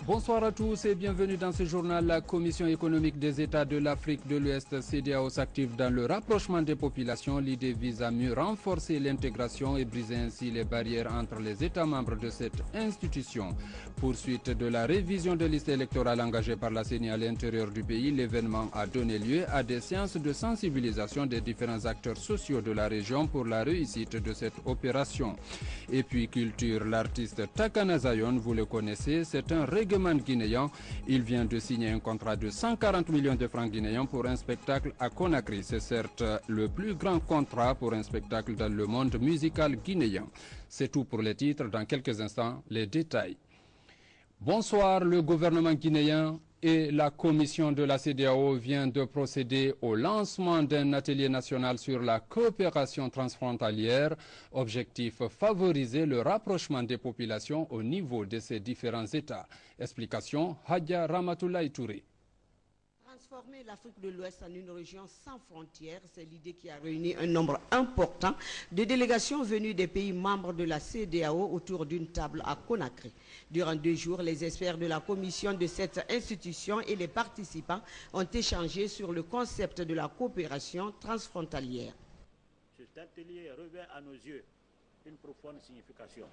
Bonsoir à tous et bienvenue dans ce journal. La Commission économique des États de l'Afrique de l'Ouest, CEDEAO, s'active dans le rapprochement des populations. L'idée vise à mieux renforcer l'intégration et briser ainsi les barrières entre les États membres de cette institution. Poursuite de la révision de liste électorale engagée par la CENI à l'intérieur du pays, l'événement a donné lieu à des séances de sensibilisation des différents acteurs sociaux de la région pour la réussite de cette opération. Et puis culture, l'artiste Takana Zion, vous le connaissez, c'est un reggaeman guinéen. Il vient de signer un contrat de 140 millions de francs guinéens pour un spectacle à Conakry. C'est certes le plus grand contrat pour un spectacle dans le monde musical guinéen. C'est tout pour les titres. Dans quelques instants, les détails. Bonsoir, le gouvernement guinéen et la commission de la CEDEAO vient de procéder au lancement d'un atelier national sur la coopération transfrontalière. Objectif, favoriser le rapprochement des populations au niveau de ces différents États. Explication, Hadja Ramatoulaye Touré. Transformer l'Afrique de l'Ouest en une région sans frontières, c'est l'idée qui a réuni un nombre important de délégations venues des pays membres de la CEDEAO autour d'une table à Conakry. Durant 2 jours, les experts de la commission de cette institution et les participants ont échangé sur le concept de la coopération transfrontalière. Cet atelier revêt à nos yeux une profonde signification,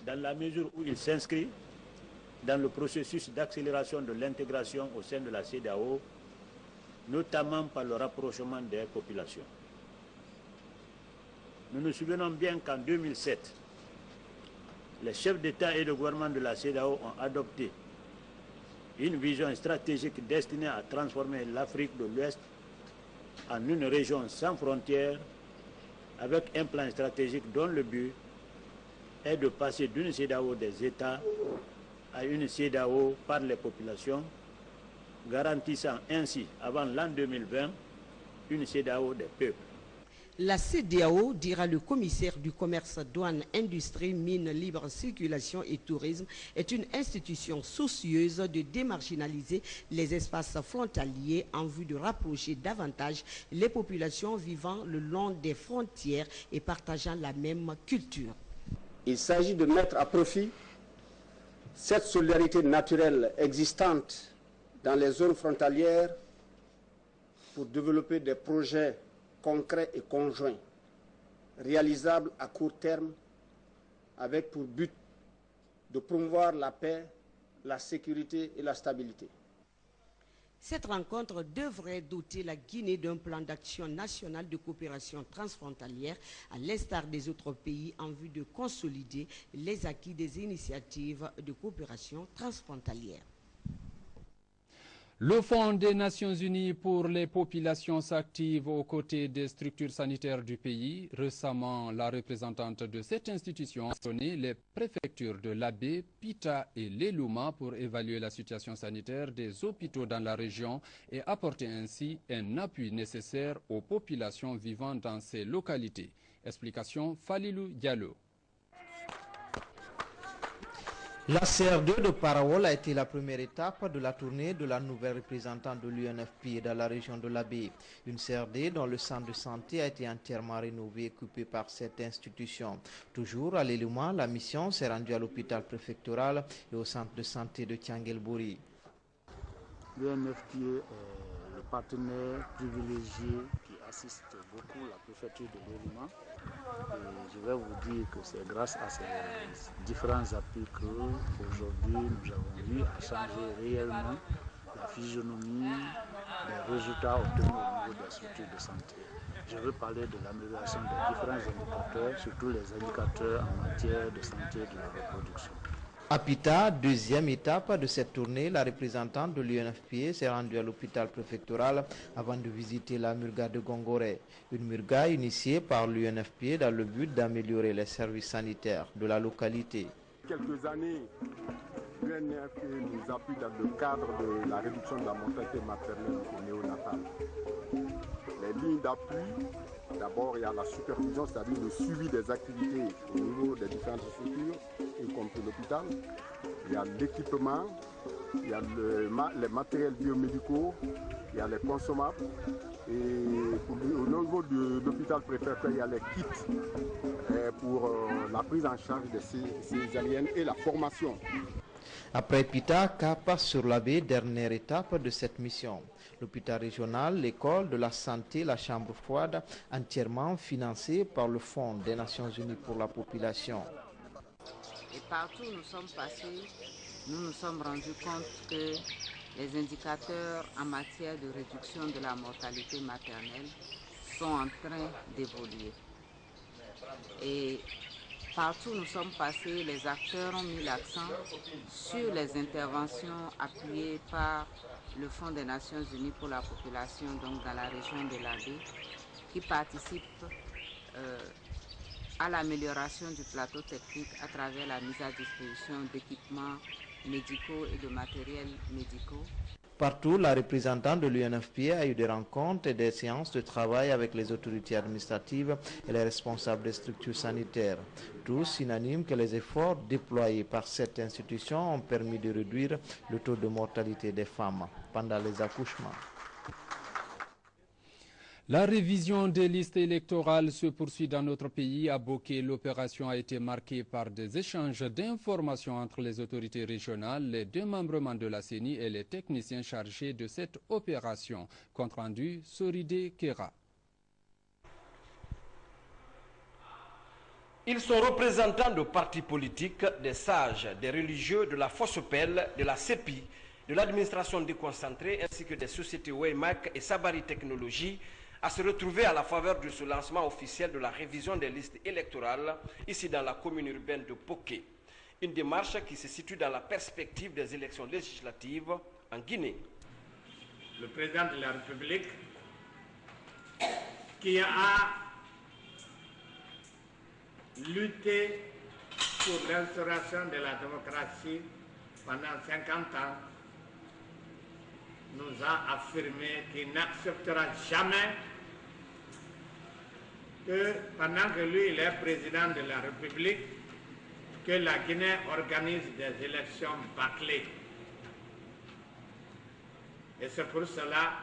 dans la mesure où il s'inscrit dans le processus d'accélération de l'intégration au sein de la CEDEAO, notamment par le rapprochement des populations. Nous nous souvenons bien qu'en 2007, les chefs d'État et de gouvernement de la CEDEAO ont adopté une vision stratégique destinée à transformer l'Afrique de l'Ouest en une région sans frontières, avec un plan stratégique dont le but est de passer d'une CEDEAO des États à une CEDEAO par les populations, garantissant ainsi, avant l'an 2020, une CEDEAO des peuples. La CEDEAO, dira le commissaire du commerce, douane, industrie, mines, libre circulation et tourisme, est une institution soucieuse de démarginaliser les espaces frontaliers en vue de rapprocher davantage les populations vivant le long des frontières et partageant la même culture. Il s'agit de mettre à profit cette solidarité naturelle existante dans les zones frontalières pour développer des projets concrets et conjoints, réalisables à court terme, avec pour but de promouvoir la paix, la sécurité et la stabilité. Cette rencontre devrait doter la Guinée d'un plan d'action national de coopération transfrontalière à l'instar des autres pays en vue de consolider les acquis des initiatives de coopération transfrontalière. Le Fonds des Nations Unies pour les populations s'active aux côtés des structures sanitaires du pays. Récemment, la représentante de cette institution a sonné les préfectures de l'Abbé, Pita et l'Elouma pour évaluer la situation sanitaire des hôpitaux dans la région et apporter ainsi un appui nécessaire aux populations vivant dans ces localités. Explication, Falilou Diallo. La CR2 de Parawol a été la première étape de la tournée de la nouvelle représentante de l'UNFPA dans la région de l'Abbé. Une CRD dont le centre de santé a été entièrement rénové et équipé par cette institution. Toujours à l'Elouma, la mission s'est rendue à l'hôpital préfectoral et au centre de santé de Tianguelbouri. L'UNFPA est le partenaire privilégié qui assiste beaucoup la préfecture de l'Elouma. Et je vais vous dire que c'est grâce à ces différents appuis qu'aujourd'hui nous avons eu à changer réellement la physionomie des résultats obtenus au niveau des structures de santé. Je veux parler de l'amélioration des différents indicateurs, surtout les indicateurs en matière de santé de la reproduction. À Pita, deuxième étape de cette tournée, la représentante de l'UNFPA s'est rendue à l'hôpital préfectoral avant de visiter la murga de Gongoré. Une murga initiée par l'UNFPA dans le but d'améliorer les services sanitaires de la localité. Quelques années, l'UNFPA nous appuie dans le cadre de la réduction de la mortalité maternelle et néonatale. Les lignes d'appui, d'abord il y a la supervision, c'est-à-dire le suivi des activités au niveau des différentes structures, y compris l'hôpital. Il y a l'équipement, il y a les matériels biomédicaux, il y a les consommables. Et au niveau de l'hôpital préfectoral, il y a les kits pour la prise en charge de ces aliens et la formation. Après Pita, cap sur la baie, dernière étape de cette mission. L'hôpital régional, l'école de la santé, la chambre froide, entièrement financée par le Fonds des Nations Unies pour la population. Et partout où nous sommes passés, nous nous sommes rendus compte que les indicateurs en matière de réduction de la mortalité maternelle sont en train d'évoluer. Et partout où nous sommes passés, les acteurs ont mis l'accent sur les interventions appuyées par le Fonds des Nations Unies pour la population, donc dans la région de la baie, qui participe à l'amélioration du plateau technique à travers la mise à disposition d'équipements médicaux et de matériels médicaux. Partout, la représentante de l'UNFPA a eu des rencontres et des séances de travail avec les autorités administratives et les responsables des structures sanitaires. Tous unanimes que les efforts déployés par cette institution ont permis de réduire le taux de mortalité des femmes pendant les accouchements. La révision des listes électorales se poursuit dans notre pays. À Boké, l'opération a été marquée par des échanges d'informations entre les autorités régionales, les démembrements de la CENI et les techniciens chargés de cette opération. Compte rendu, Soride Kera. Ils sont représentants de partis politiques, des sages, des religieux, de la Fossepel, de la CEPI, de l'administration déconcentrée ainsi que des sociétés Waymac et Sabari Technologies à se retrouver à la faveur de ce lancement officiel de la révision des listes électorales ici dans la commune urbaine de Boké. Une démarche qui se situe dans la perspective des élections législatives en Guinée. Le président de la République qui a lutté pour l'instauration de la démocratie pendant 50 ans nous a affirmé qu'il n'acceptera jamais que pendant que lui il est président de la République, que la Guinée organise des élections bâclées. Et c'est pour cela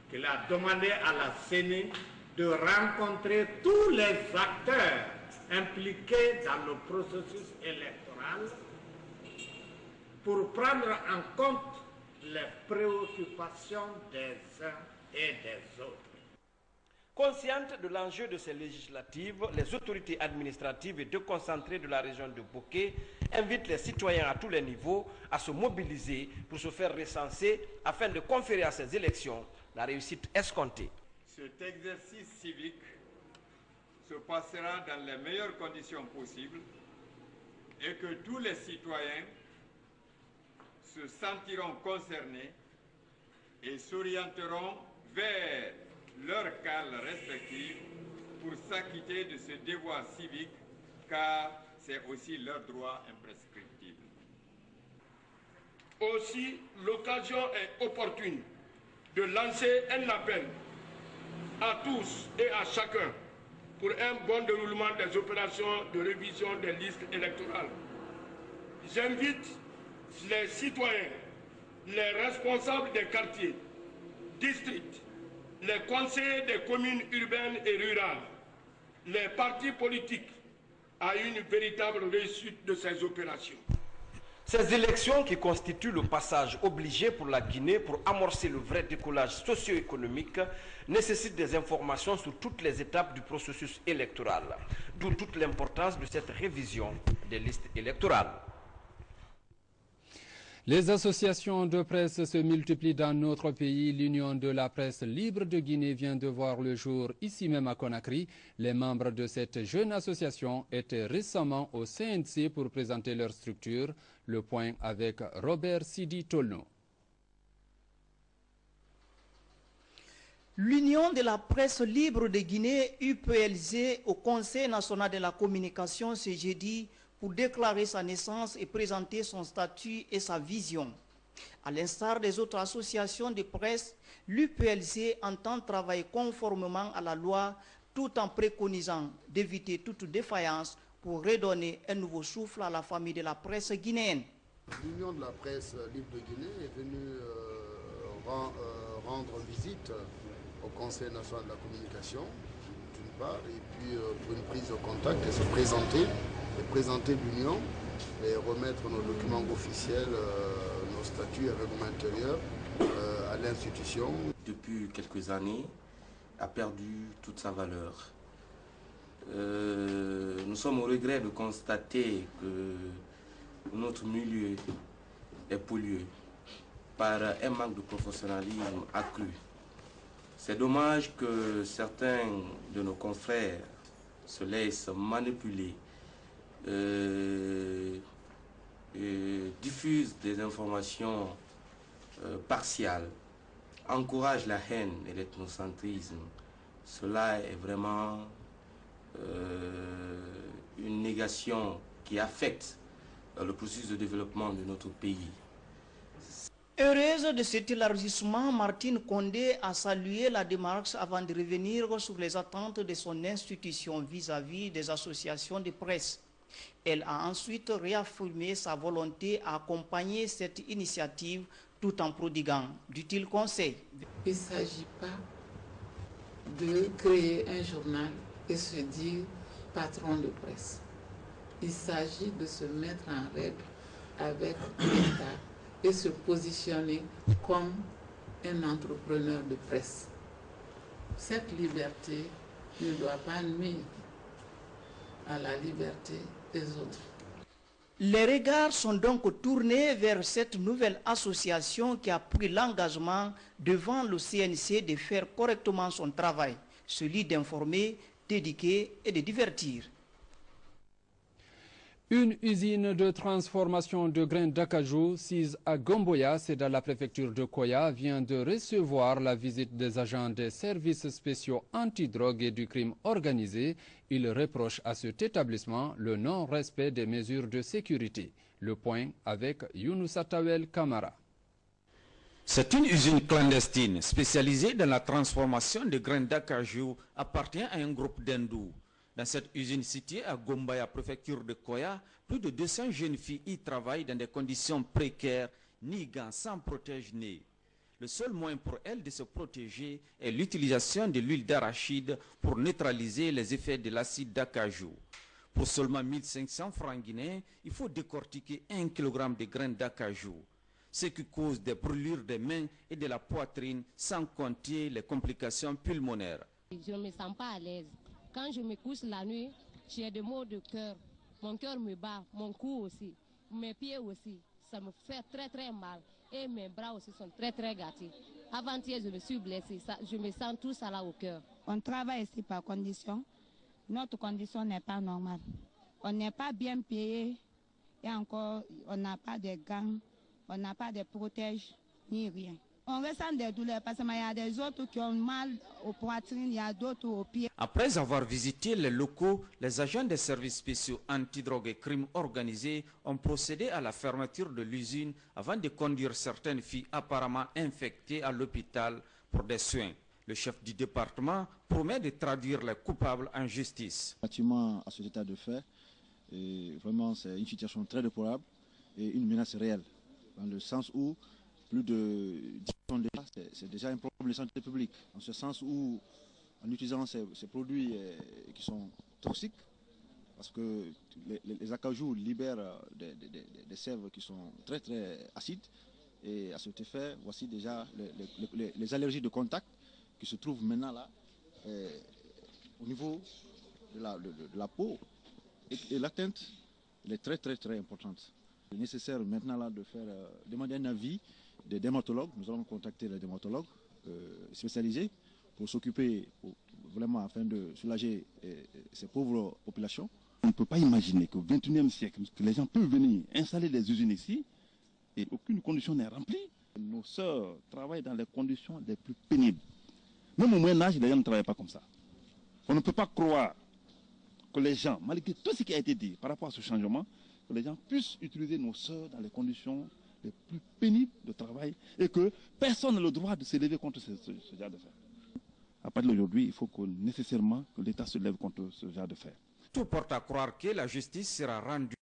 qu'il a demandé à la CENI de rencontrer tous les acteurs impliqués dans le processus électoral pour prendre en compte les préoccupations des uns et des autres. Conscientes de l'enjeu de ces législatives, les autorités administratives et déconcentrées de la région de Boké invitent les citoyens à tous les niveaux à se mobiliser pour se faire recenser afin de conférer à ces élections la réussite escomptée. Cet exercice civique se passera dans les meilleures conditions possibles et que tous les citoyens se sentiront concernés et s'orienteront vers leur cale respective pour s'acquitter de ce devoir civique, car c'est aussi leur droit imprescriptible. Aussi, l'occasion est opportune de lancer un appel à tous et à chacun pour un bon déroulement des opérations de révision des listes électorales. J'invite les citoyens, les responsables des quartiers, districts, les conseillers des communes urbaines et rurales, les partis politiques à une véritable réussite de ces opérations. Ces élections qui constituent le passage obligé pour la Guinée pour amorcer le vrai décollage socio-économique nécessitent des informations sur toutes les étapes du processus électoral, d'où toute l'importance de cette révision des listes électorales. Les associations de presse se multiplient dans notre pays. L'Union de la presse libre de Guinée vient de voir le jour ici même à Conakry. Les membres de cette jeune association étaient récemment au CNC pour présenter leur structure. Le point avec Robert Sidi Tolno. L'Union de la presse libre de Guinée, UPLG, au Conseil national de la communication ce jeudi pour déclarer sa naissance et présenter son statut et sa vision. À l'instar des autres associations de presse, l'UPLG entend travailler conformément à la loi tout en préconisant d'éviter toute défaillance pour redonner un nouveau souffle à la famille de la presse guinéenne. L'Union de la presse libre de Guinée est venue rendre visite au Conseil national de la communication, d'une part, et puis pour une prise de contact et se présenter l'Union et remettre nos documents officiels, nos statuts et règlements intérieurs à l'institution. Depuis quelques années, a perdu toute sa valeur. Nous sommes au regret de constater que notre milieu est pollué par un manque de professionnalisme accru. C'est dommage que certains de nos confrères se laissent manipuler, diffusent des informations partiales, encouragent la haine et l'ethnocentrisme. Cela est vraiment une négation qui affecte le processus de développement de notre pays. Heureuse de cet élargissement, Martine Condé a salué la démarche avant de revenir sur les attentes de son institution vis-à-vis des associations de presse. Elle a ensuite réaffirmé sa volonté à accompagner cette initiative tout en prodiguant d'utiles conseils. Il ne s'agit pas de créer un journal et se dire patron de presse. Il s'agit de se mettre en règle avec l'État et se positionner comme un entrepreneur de presse. Cette liberté ne doit pas nuire à la liberté des autres. Les regards sont donc tournés vers cette nouvelle association qui a pris l'engagement devant le CNC de faire correctement son travail, celui d'informer, d'éduquer et de divertir. Une usine de transformation de grains d'acajou, sise à Gomboya, c'est dans la préfecture de Koya, vient de recevoir la visite des agents des services spéciaux antidrogue et du crime organisé. Ils reprochent à cet établissement le non-respect des mesures de sécurité. Le point avec Younoussa Tawel Kamara. C'est une usine clandestine spécialisée dans la transformation de grains d'acajou, appartient à un groupe d'hindous. Dans cette usine située à Gombaya, préfecture de Koya, plus de 200 jeunes filles y travaillent dans des conditions précaires, ni gants, sans protège-nez. Le seul moyen pour elles de se protéger est l'utilisation de l'huile d'arachide pour neutraliser les effets de l'acide d'acajou. Pour seulement 1500 francs guinéens, il faut décortiquer 1 kg de grains d'acajou, ce qui cause des brûlures des mains et de la poitrine, sans compter les complications pulmonaires. Je ne me sens pas à l'aise. Quand je me couche la nuit, j'ai des maux de cœur. Mon cœur me bat, mon cou aussi, mes pieds aussi. Ça me fait très très mal. Et mes bras aussi sont très très gâtés. Avant-hier, je me suis blessée. Je me sens tout ça là au cœur. On travaille ici par condition. Notre condition n'est pas normale. On n'est pas bien payé. Et encore, on n'a pas de gants, on n'a pas de protège, ni rien. On ressent des douleurs parce qu'il y a des autres qui ont mal aux poitrines, il y a d'autres aux pieds. Après avoir visité les locaux, les agents des services spéciaux antidrogue et crimes organisés ont procédé à la fermeture de l'usine avant de conduire certaines filles apparemment infectées à l'hôpital pour des soins. Le chef du département promet de traduire les coupables en justice. Relativement à cet état de fait, vraiment c'est une situation très déplorable et une menace réelle, dans le sens où plus de 10 tonnes c'est déjà un problème de santé publique, en ce sens où en utilisant ces produits qui sont toxiques, parce que les acajou libèrent des sèves qui sont très très acides, et à cet effet, voici déjà les allergies de contact qui se trouvent maintenant là, au niveau de la peau, et l'atteinte est très très très importante. Il est nécessaire maintenant là de faire demander un avis des dermatologues. Nous allons contacter les dermatologues spécialisés pour s'occuper, vraiment afin de soulager ces pauvres populations. On ne peut pas imaginer qu'au XXIe siècle, que les gens peuvent venir installer des usines ici et aucune condition n'est remplie. Nos sœurs travaillent dans les conditions les plus pénibles. Même au Moyen-Âge, les gens ne travaillaient pas comme ça. On ne peut pas croire que les gens, malgré tout ce qui a été dit par rapport à ce changement, que les gens puissent utiliser nos sœurs dans les conditions les plus pénibles de travail et que personne n'a le droit de s'élever contre ce genre de fait. À partir d'aujourd'hui, il faut nécessairement que l'État se lève contre ce genre de fait. Tout porte à croire que la justice sera rendue